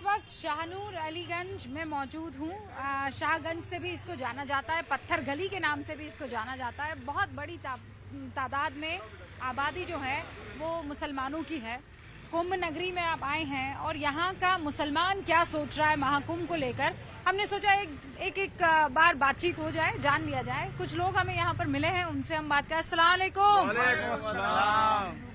इस वक्त शाहनूर अलीगंज में मौजूद हूँ। शाहगंज से भी इसको जाना जाता है, पत्थर गली के नाम से भी इसको जाना जाता है। बहुत बड़ी तादाद में आबादी जो है वो मुसलमानों की है। कुंभ नगरी में आप आए हैं और यहाँ का मुसलमान क्या सोच रहा है महाकुंभ को लेकर, हमने सोचा एक बार बातचीत हो जाए, जान लिया जाए। कुछ लोग हमें यहाँ पर मिले हैं, उनसे हम बात करें। अस्सलाम वालेकुम।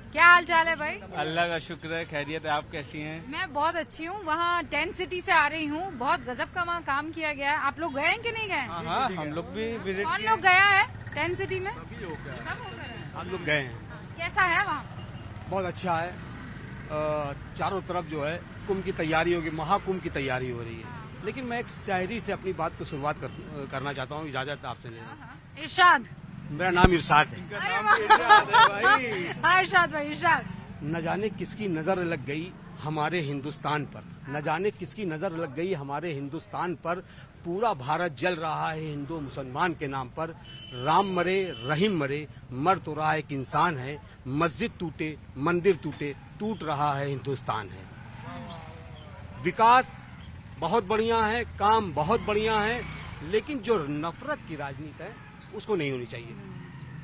क्या हाल चाल है भाई? अल्लाह का शुक्र है, खैरियत है। आप कैसी हैं? मैं बहुत अच्छी हूँ। वहाँ टेंट सिटी से आ रही हूँ। बहुत गजब का वहाँ काम किया गया है। आप लोग गए हैं कि नहीं गए? हाँ, हम लोग भी विजिट। कौन लोग गया है टेंट सिटी में? हम लोग गए हैं। कैसा है वहाँ? बहुत अच्छा है। चारों तरफ जो है कुंभ की तैयारी होगी, महाकुंभ की तैयारी हो रही है। लेकिन मैं एक शायरी से अपनी बात को शुरुआत करना चाहता हूँ, इजाजत आपसे लेना। इरशाद। मेरा नाम इरशाद है। हाँ इरशाद भाई, इरशाद। न जाने किसकी नजर लग गई हमारे हिंदुस्तान पर, न जाने किसकी नजर लग गई हमारे हिंदुस्तान पर। पूरा भारत जल रहा है हिंदू मुसलमान के नाम पर। राम मरे रहीम मरे, मर तो रहा एक इंसान है। मस्जिद टूटे मंदिर टूटे, टूट रहा है हिंदुस्तान है। विकास बहुत बढ़िया है, काम बहुत बढ़िया है, लेकिन जो नफरत की राजनीति है उसको नहीं होनी चाहिए।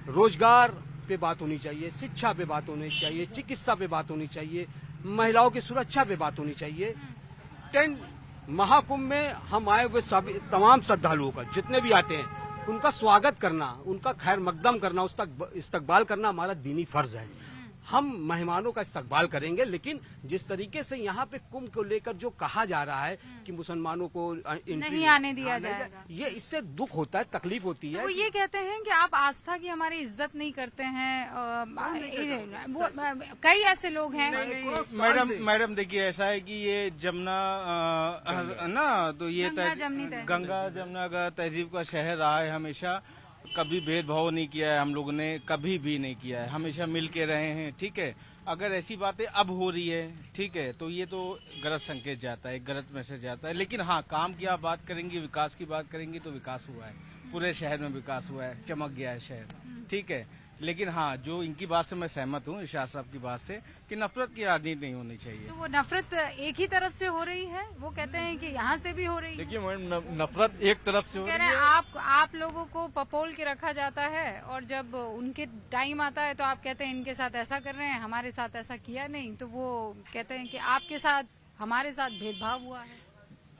रोजगार पे बात होनी चाहिए, शिक्षा पे बात होनी चाहिए, चिकित्सा पे बात होनी चाहिए, महिलाओं की सुरक्षा पे बात होनी चाहिए। महाकुंभ में हम आए हुए सभी तमाम श्रद्धालुओं का, जितने भी आते हैं, उनका स्वागत करना, उनका खैर मकदम करना, उसका इस्तकबाल करना हमारा दीनी फर्ज है। हम मेहमानों का इस्तकबाल करेंगे, लेकिन जिस तरीके से यहाँ पे कुंभ को लेकर जो कहा जा रहा है कि मुसलमानों को नहीं आने दिया जाएगा, ये इससे दुख होता है, तकलीफ होती है। वो ये कहते हैं कि आप आस्था की हमारी इज्जत नहीं करते हैं। वो कई ऐसे लोग हैं। मैडम देखिए, ऐसा है कि ये जमुना ना, तो ये गंगा जमुना का तहजीब का शहर रहा है हमेशा। कभी भेदभाव नहीं किया है हम लोगों ने, कभी भी नहीं किया है, हमेशा मिल के रहे हैं। ठीक है, अगर ऐसी बातें अब हो रही है, ठीक है, तो ये तो गलत संकेत जाता है, गलत मैसेज जाता है। लेकिन हाँ, काम की आप बात करेंगे, विकास की बात करेंगे तो विकास हुआ है, पूरे शहर में विकास हुआ है, चमक गया है शहर। ठीक है, लेकिन हाँ, जो इनकी बात से मैं सहमत हूँ, इरशाद साहब की बात से, कि नफरत की राजनीति नहीं होनी चाहिए। तो वो नफरत एक ही तरफ से हो रही है, वो कहते हैं कि यहाँ से भी हो रही है। देखिए मैडम, नफरत एक तरफ से हो रही है। आप लोगों को पपोल के रखा जाता है और जब उनके टाइम आता है तो आप कहते हैं इनके साथ ऐसा कर रहे हैं, हमारे साथ ऐसा किया नहीं। तो वो कहते हैं कि आपके साथ हमारे साथ भेदभाव हुआ है।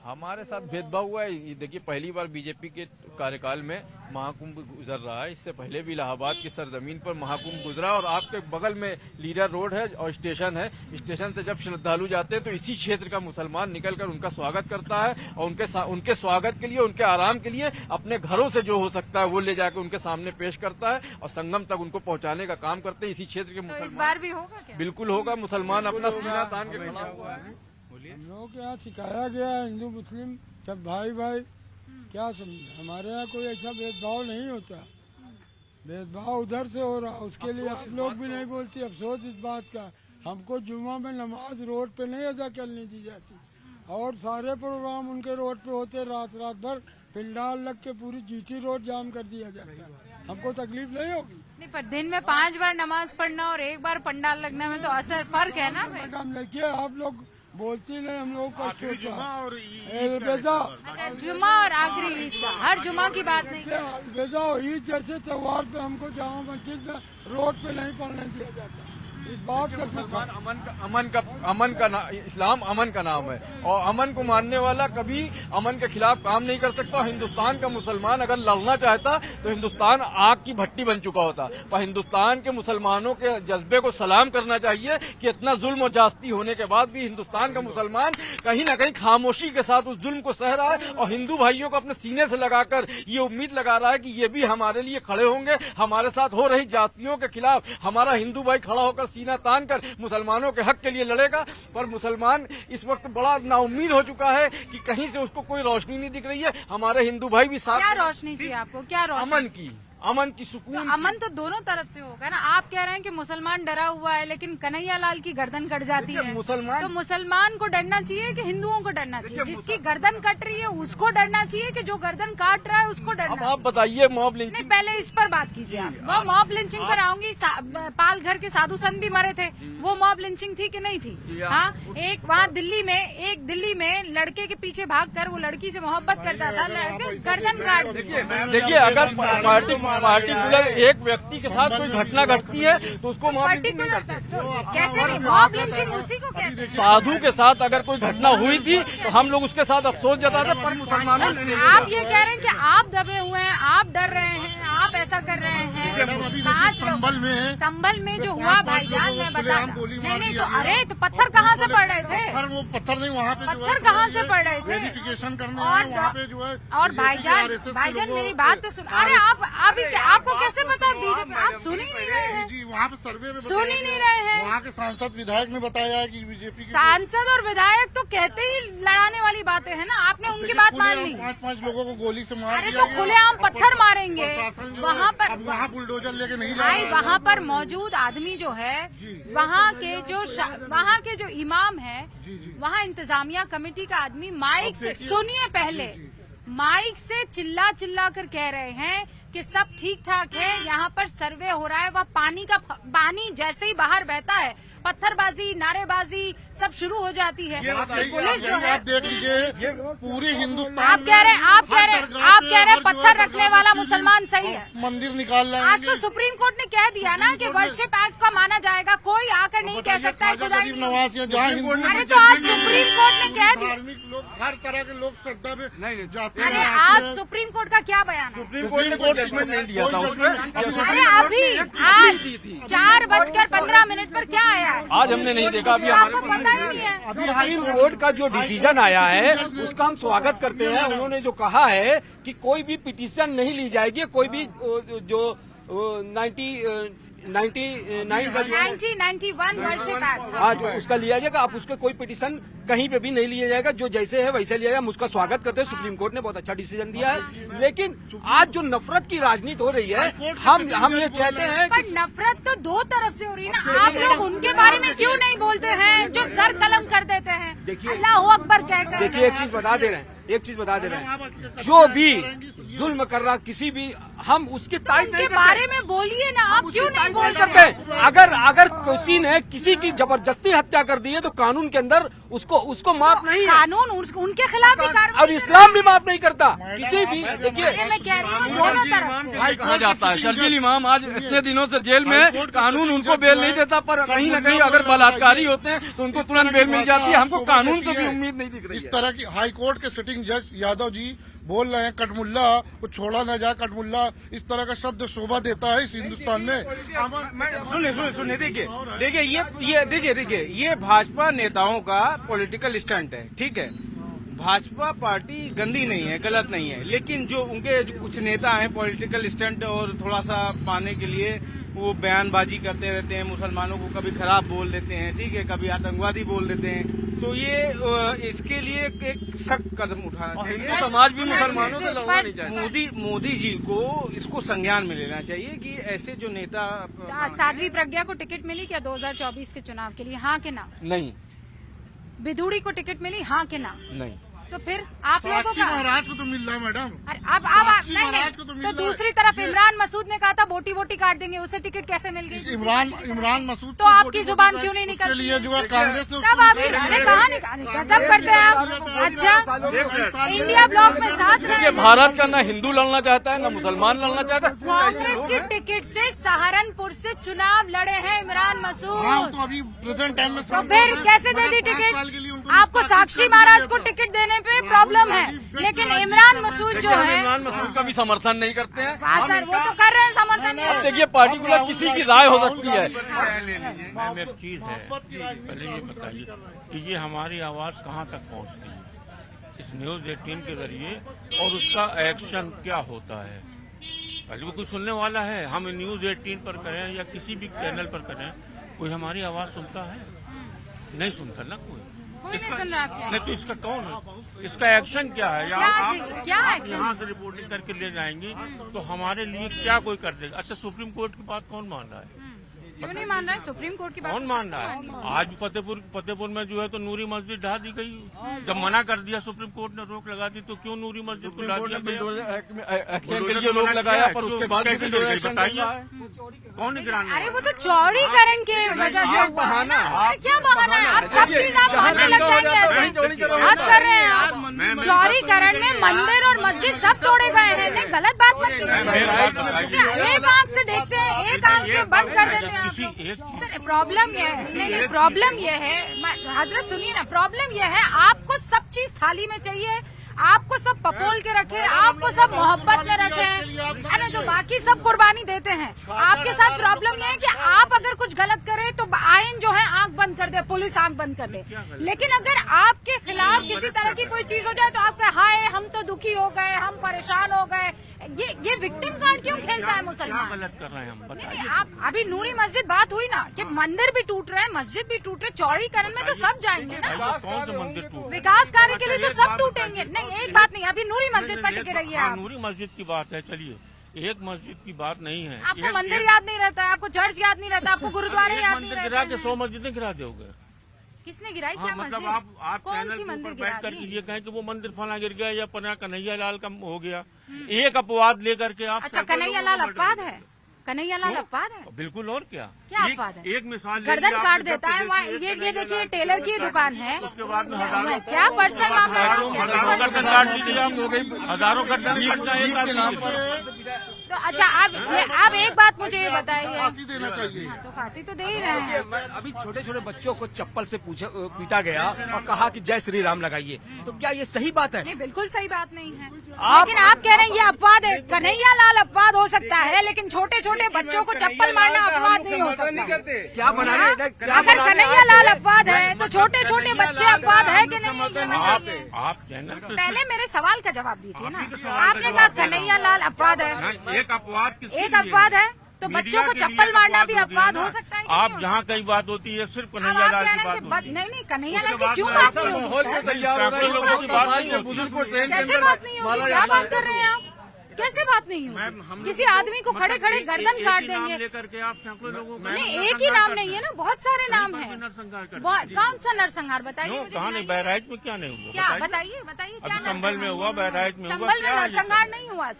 हमारे साथ भेदभाव हुआ है। ये देखिए, पहली बार बीजेपी के कार्यकाल में महाकुंभ गुजर रहा है। इससे पहले भी इलाहाबाद की सरजमीन पर महाकुंभ गुजरा और आपके बगल में लीडर रोड है और स्टेशन है। स्टेशन से जब श्रद्धालु जाते हैं तो इसी क्षेत्र का मुसलमान निकलकर उनका स्वागत करता है और उनके स्वागत के लिए, उनके आराम के लिए अपने घरों से जो हो सकता है वो ले जाकर उनके सामने पेश करता है और संगम तक उनको पहुंचाने का काम करते हैं इसी क्षेत्र के मुसलमान। इस बार भी होगा क्या? बिल्कुल होगा। मुसलमान अपना सीना तान के खड़ा हुआ है। हम लोगों के यहाँ सिखाया गया है हिंदू मुस्लिम सब भाई भाई, क्या समझे, हमारे यहाँ कोई ऐसा भेदभाव नहीं होता। भेदभाव उधर से हो रहा, उसके लिए आप लोग भी नहीं बोलती। अफसोस इस बात का, हमको जुम्मा में नमाज रोड पे नहीं अदा करने दी जाती और सारे प्रोग्राम उनके रोड पे होते। रात भर पिंडाल लग के पूरी जीटी रोड जाम कर दिया जाता है। हमको तकलीफ नहीं होगी? नहीं, पर दिन में 5 बार नमाज पढ़ना और 1 बार पंडाल लगने में तो असर फर्क है ना। मैडम देखिए, आप लोग बोलती नहीं, हम लोग का जुमा और अच्छा, जुमा और आखिरी ईद का, हर जुमा की बात नहीं। अलविदा ईद जैसे त्योहार पे हमको जामा मस्जिद में रोड पे नहीं पढ़ने दिया जाता। इस बात का इस्लाम अमन का नाम है और अमन को मानने वाला कभी अमन के खिलाफ काम नहीं कर सकता। हिंदुस्तान का मुसलमान अगर लड़ना चाहता तो हिंदुस्तान आग की भट्टी बन चुका होता। पर हिंदुस्तान के मुसलमानों के जज्बे को सलाम करना चाहिए कि इतना जुल्म और जास्ती होने के बाद भी हिंदुस्तान का मुसलमान कहीं न कहीं खामोशी के साथ उस जुल्म को सह रहा है और हिंदू भाइयों को अपने सीने से लगाकर ये उम्मीद लगा रहा है कि ये भी हमारे लिए खड़े होंगे, हमारे साथ हो रही जातियों के खिलाफ हमारा हिंदू भाई खड़ा होकर सीना तान कर मुसलमानों के हक के लिए लड़ेगा। पर मुसलमान इस वक्त बड़ा नाउम्मीद हो चुका है कि कहीं से उसको कोई रोशनी नहीं दिख रही है। हमारे हिंदू भाई भी साथ। क्या रोशनी चाहिए आपको? क्या रोशनी? अमन की, अमन की सुकून। अमन तो दोनों तरफ से होगा ना। आप कह रहे हैं कि मुसलमान डरा हुआ है, लेकिन कन्हैया लाल की गर्दन कट जाती है। तो मुसलमान को डरना चाहिए कि हिंदुओं को डरना चाहिए? जिसकी गर्दन कट रही है उसको डरना चाहिए कि जो गर्दन काट रहा है उसको डरना? अब आप बताइए मॉब लिंचिंग। नहीं, पहले इस पर बात कीजिए आप। वो मॉब लिंचिंग पर आऊंगी। पालघर के साधु संत भी मरे थे, वो मॉब लिंचिंग थी कि नहीं थी? हाँ, एक वहाँ दिल्ली में लड़के के पीछे भागकर वो लड़की से मोहब्बत करता था, लड़के गर्दन काट दी। देखिए, अगर पार्टिकुलर एक व्यक्ति के साथ कोई घटना घटती है तो उसको मॉब लिंचिंग नहीं करते। कैसे नहीं? मॉब लिंचिंग उसी को कहते हैं। साधु के साथ अगर कोई घटना हुई थी तो हम लोग उसके साथ अफसोस जताते, पर मुसलमानों ने आप ये कह रहे हैं कि आप दबे हुए हैं, आप डर रहे हैं, आप ऐसा कर रहे हैं। 5 लोग संभल में जो हुआ भाईजान, मैं बता नहीं तो अरे तो पत्थर कहाँ से पड़ रहे थे? वो पत्थर नहीं, वहाँ पे पत्थर कहाँ से पड़ रहे थे? वेरिफिकेशन करने वहाँ पे जो है। और भाईजान मेरी बात तो सुन। अरे आपको कैसे पता है बीजेपी? आप सुन ही नहीं रहे हैं जी, वहाँ पे सर्वे में सुन ही नहीं रहे हैं। वहाँ के सांसद विधायक ने बताया है कि बीजेपी सांसद और विधायक तो कहते ही लड़ाने वाली बातें हैं ना। आपने उनकी बात मान ली। 5 लोगों को गोली से मार अरे दिया तो खुलेआम पत्थर मारेंगे वहाँ पर। वहाँ बुलडोजर लेके नहीं जा भाई, वहाँ पर मौजूद आदमी जो है, वहाँ के जो इमाम है, वहाँ इंतजामिया कमेटी का आदमी माइक से, सुनिए पहले, माइक से चिल्ला कर कह रहे हैं कि सब ठीक ठाक है, यहाँ पर सर्वे हो रहा है। वह पानी जैसे ही बाहर बहता है, पत्थरबाजी, नारेबाजी सब शुरू हो जाती है। पुलिस जो है, आप देख लीजिए पूरे हिंदुस्तान। आप कह रहे हैं पत्थर रखने वाला मुसलमान सही है, मंदिर निकाल रहे हैं। आज तो सुप्रीम कोर्ट ने कह दिया ना कि वर्शिप एक्ट का माना जाएगा, कोई आकर नहीं कह सकता है खुदाई। अरे तो आज सुप्रीम कोर्ट ने कह दिया। धार्मिक लोग, हर तरह के लोग श्रद्धा में जाते हैं। अरे आज सुप्रीम कोर्ट का क्या बयान है? सुप्रीम कोर्ट ने जजमेंट नहीं दिया था उसमें। अरे अभी आज 4:15 पर क्या आया है? आज हमने नहीं देखा, अभी आपको पता ही नहीं है। सुप्रीम कोर्ट का जो डिसीजन आया है उसका हम स्वागत करते हैं। उन्होंने जो कहा है कि कोई भी पिटीशन नहीं ली जाएगी, कोई भी जो 1991 वर्शिप एक्ट आज उसका लिया जाएगा। अब उसका कोई पिटीशन कहीं पे भी नहीं लिया जाएगा, जो जैसे है वैसे लिया जाएगा। हम उसका स्वागत करते हैं। सुप्रीम कोर्ट ने बहुत अच्छा डिसीजन दिया है। लेकिन आज जो नफरत की राजनीति हो रही है, हम ये चाहते हैं पर नफरत तो दो तरफ से हो रही है ना। आप लोग उनके बारे में क्यों नहीं बोलते हैं जो सर कलम कर देते हैं? देखिए, अल्लाह अकबर कहकर। देखिए, एक चीज बता दे रहे हैं, जो भी जुल्म कर रहा किसी भी, हम उसकी तारीफ नहीं उनके बारे में बोलिए ना। आप क्यों नहीं बोल करते? अगर किसी ने किसी की जबरदस्ती हत्या कर दी है तो कानून के अंदर उसको माफ नहीं है। कानून उनके खिलाफ भी कार्रवाई, और इस्लाम भी माफ नहीं करता किसी भी। देखिए, मैं कह रही हूँ दोनों तरफ से कहा जाता है शर्जील इमाम आज इतने दिनों से जेल में है, कानून उनको बेल नहीं देता, पर कहीं न कहीं अगर बलात्कारी होते हैं तो उनको तुरंत बेल मिल जाती है। हमको कानून से भी उम्मीद नहीं दिख रही है। इस तरह की हाईकोर्ट के सिटिंग जज यादव जी बोल रहे हैं कटमुल्ला को छोड़ा न जाए, कटमुल्ला इस तरह का शब्द शोभा देता है इस हिंदुस्तान में। सुनिए देखिए ये भाजपा नेताओं का पॉलिटिकल स्टंट है, ठीक है। भाजपा पार्टी गंदी नहीं है, गलत नहीं है, लेकिन जो उनके कुछ नेता हैं पॉलिटिकल स्टंट और थोड़ा सा पाने के लिए वो बयानबाजी करते रहते हैं, मुसलमानों को कभी खराब बोल देते हैं, ठीक है, कभी आतंकवादी बोल देते हैं। तो ये इसके लिए एक सख्त कदम उठाना चाहिए। समाज भी मुसलमानों से लड़ना नहीं चाहिए। मोदी जी को इसको संज्ञान में लेना चाहिए कि ऐसे जो नेता। साध्वी प्रज्ञा को टिकट मिली क्या 2024 के चुनाव के लिए? हाँ के ना? नहीं। बिधूड़ी को टिकट मिली? हाँ के ना? नहीं। तो फिर आप लोगों का महाराज को तो मिल रहा है मैडम। अब नहीं, तो दूसरी तरफ इमरान मसूद ने कहा था बोटी काट देंगे, उसे टिकट कैसे मिल गई? इमरान मसूद तो आपकी जुबान क्यों नहीं निकलती? लिए जो है कांग्रेस ने तब आपकी अरे कहाँ निकाली? गजब करते हैं आप। अच्छा, इंडिया ब्लॉक में साथ रहे। भारत का न हिंदू लड़ना चाहता है न मुसलमान लड़ना चाहता है। कांग्रेस की टिकट से सहारनपुर से चुनाव लड़े हैं इमरान मसूद। तो अभी प्रेजेंट टाइम में तो फिर कैसे दे दी टिकट? आपको साक्षी महाराज को टिकट देने पे प्रॉब्लम है, लेकिन इमरान मसूद जो है, इमरान मसूद का भी समर्थन नहीं करते हैं। सर वो तो कर रहे हैं समर्थन। देखिए, पार्टिकुलर किसी की राय हो सकती है। मैम एक चीज है, पहले ये बताइए कि ये हमारी आवाज कहाँ तक पहुँचती है इस न्यूज 18 के जरिए, और उसका एक्शन क्या होता है? पहले वो कोई सुनने वाला है? हम न्यूज 18 पर करें या किसी भी चैनल पर करें, कोई हमारी आवाज सुनता है? नहीं सुनता ना कोई। कोई नहीं सुन रहा आपके। नहीं तो इसका कौन है, इसका एक्शन क्या है? क्या आप एक्शन? यहाँ से रिपोर्टिंग करके ले जाएंगी तो हमारे लिए क्या कोई कर देगा? अच्छा, सुप्रीम कोर्ट की बात कौन मान रहा है? क्यों नहीं मान रहा है सुप्रीम कोर्ट की बात? कौन मान रहा है? आज फतेहपुर में जो है तो नूरी मस्जिद ढा दी गई। जब मना कर दिया सुप्रीम कोर्ट ने, रोक लगा दी, तो क्यों नूरी मस्जिद को ढा दिया गया? एक्शन के लिए रोक लगाया, पर उसके बाद कैसे भी बताइए, बताइए कौन निगरानी? अरे वो तो चौड़ीकरण के वजह से हुआ। अरे क्या बहाना है? आप सब चीज आप मानने लग जाएंगे ऐसे। बात कर रहे हैं आप चौड़ीकरण में मंदिर और मस्जिद सब तोड़े गए हैं। नहीं, गलत बात मत कीजिए। एक आंख से देखते हैं, एक आंख से बंद कर देते हैं। सर प्रॉब्लम ये है, नहीं प्रॉब्लम ये है, हजरत सुनिए ना, प्रॉब्लम ये है आपको सब चीज थाली में चाहिए, आपको सब पपोल के रखे, आपको सब मोहब्बत में रखे, अरे तो बाकी सब कुर्बानी देते हैं। आपके साथ प्रॉब्लम ये है कि आप अगर कुछ गलत करें तो आइन जो है आंख बंद कर दे, पुलिस आंख बंद कर दे। लेकिन अगर आपके खिलाफ किसी तरह की कोई चीज हो जाए तो आपका हाय हम तो दुखी हो गए, हम परेशान हो गए। ये विक्टिम कार्ड क्यों खेलता है मुसलमान? गलत कर रहे हैं हम, नहीं, आप अभी नूरी मस्जिद बात हुई ना कि मंदिर भी टूट रहे हैं, मस्जिद भी टूट रहे, चौड़ीकरण में तो सब जाएंगे ना। कौन से मंदिर टूट? विकास कार्य के लिए तो सब टूटेंगे। नहीं, एक बात नहीं, अभी नूरी मस्जिद पर टिके रहिए आप। नूरी मस्जिद की बात है, चलिए, एक मस्जिद की बात नहीं है। आपको मंदिर याद नहीं रहता है, आपको चर्च याद नहीं रहता, आपको गुरुद्वारे याद नहीं मंदिर गिरा के रहते। 100 मस्जिदें गिरा दोगे? किसने गिराई? क्या मतलब मस्जिद? आप कौन सी मंदिर गिरा बैठ कर दी? ये कहें कि वो मंदिर फला गिर गया या पना कन्हैया लाल का हो गया, एक अपवाद लेकर के आप। अच्छा, कन्हैया लाल अपवाद है? कन्हैया लाल अपवाद है? बिल्कुल, और क्या अपवाद है? एक मिसाल गर्दन काट देता है वहाँ। ये देखिए टेलर की दुकान है, उसके बाद में हजारों क्या पर्सनल मामला है? हजारों गर्दन काट दीजिए आप, हजारों गर्दन कट जाए एक आदमी के। तो अच्छा, आप एक बात मुझे ये बताइए। फांसी देना चाहिए। तो फांसी तो दे ही रहे हैं। अभी छोटे छोटे बच्चों को चप्पल से पीटा गया और कहा कि जय श्री राम लगाइए, तो क्या ये सही बात है? नहीं, बिल्कुल सही बात नहीं है। लेकिन आप कह रहे हैं ये अपवाद है। कन्हैया लाल अपवाद हो सकता है, लेकिन छोटे छोटे बच्चों को चप्पल मारना अपवाद नहीं हो सकता। क्या बना रहे हैं? अगर कन्हैया लाल अपवाद है तो छोटे छोटे बच्चे अपवाद है कि नहीं? आप चैनल पे पहले मेरे सवाल का जवाब दीजिए ना। आपने कहा कन्हैया लाल अपवाद है, एक अपवाद एक अपवाद है, तो बच्चों को चप्पल मारना भी अपवाद हो सकता है? आप जहाँ कई बात होती है सिर्फ कन्हैया लाल की बात होती है। नहीं, कन्हैया लाल की क्यों बात नहीं होगी सर? लोगों की बात नहीं होती। कैसे बात नहीं होगी? क्या बात कर रहे हैं आप? कैसे बात नहीं होगी? किसी आदमी को खड़े खड़े गर्दन काट देंगे? लेकर के आप सैकड़ों लोगों को नहीं, एक ही नाम नहीं है ना, बहुत सारे नाम है। कौन सा नरसंहार बताइए मुझे। कहाँ नहीं, बहराइच में क्या नहीं हुआ? क्या बताइए क्या? संभल में हुआ, बहराइच में हुआ। संभल में नरसंहार नहीं हुआ।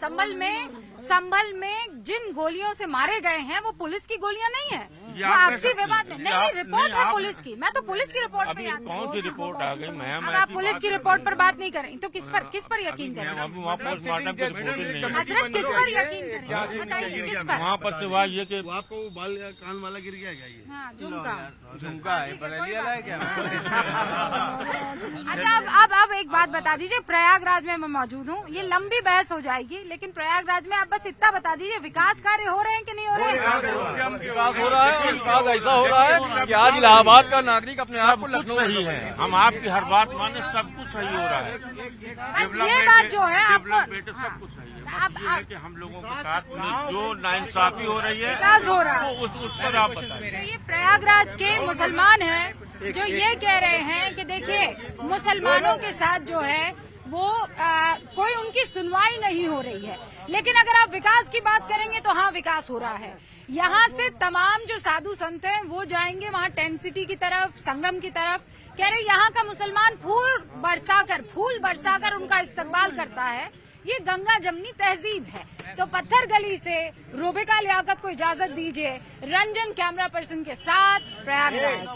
संभल में जिन गोलियों से मारे गए हैं वो पुलिस की गोलियां नहीं है, वो आपसी विवाद में। नहीं, रिपोर्ट है पुलिस की। मैं तो पुलिस की रिपोर्ट पे याद कौन सी रिपोर्ट आ गई? मैम, आप पुलिस की रिपोर्ट पर बात नहीं करें तो किस पर यकीन करें? अभी वहाँ पोस्टमार्टम की रिपोर्ट नहीं है। हजरत किस पर यकीन करें? बताइए किस पर? वहाँ पर सिवाय ये कि आपको बाल कान वाला गिर गया क्या? ये हाँ, झुमका है, बरेली वाला है क्या? अच्छा, अब एक बात बता दीजिए। प्रयागराज में मैं मौजूद हूँ, ये लंबी बहस हो जाएगी, लेकिन प्रयागराज में आप बस इतना बता दीजिए, विकास कार्य हो रहे हैं कि नहीं हो रहे हैं? विकास हो रहा है, और विकास ऐसा हो रहा है कि आज इलाहाबाद का नागरिक अपने आप को कुछ सही है। हम आपकी हर बात माने, सब कुछ सही हो रहा है। बस ये बात जो है आपको, सब कुछ सही है। ये है कि हम लोगों के साथ में जो नाइंसाफी हो रही है विकास हो रहा है, वो उस पर आप बताइए। तो ये प्रयागराज के मुसलमान हैं जो ये कह रहे हैं कि देखिए मुसलमानों के साथ जो है वो कोई उनकी सुनवाई नहीं हो रही है। लेकिन अगर आप विकास की बात करेंगे तो हाँ, विकास हो रहा है। यहाँ से तमाम जो साधु संत हैं वो जाएंगे वहाँ टेंट सिटी की तरफ, संगम की तरफ। कह रहे यहाँ का मुसलमान फूल बरसाकर उनका इस्तकबाल करता है। ये गंगा जमनी तहजीब है। तो पत्थर गली से रूबिका लियाकत को इजाजत दीजिए। रंजन कैमरा पर्सन के साथ, प्रयागराज।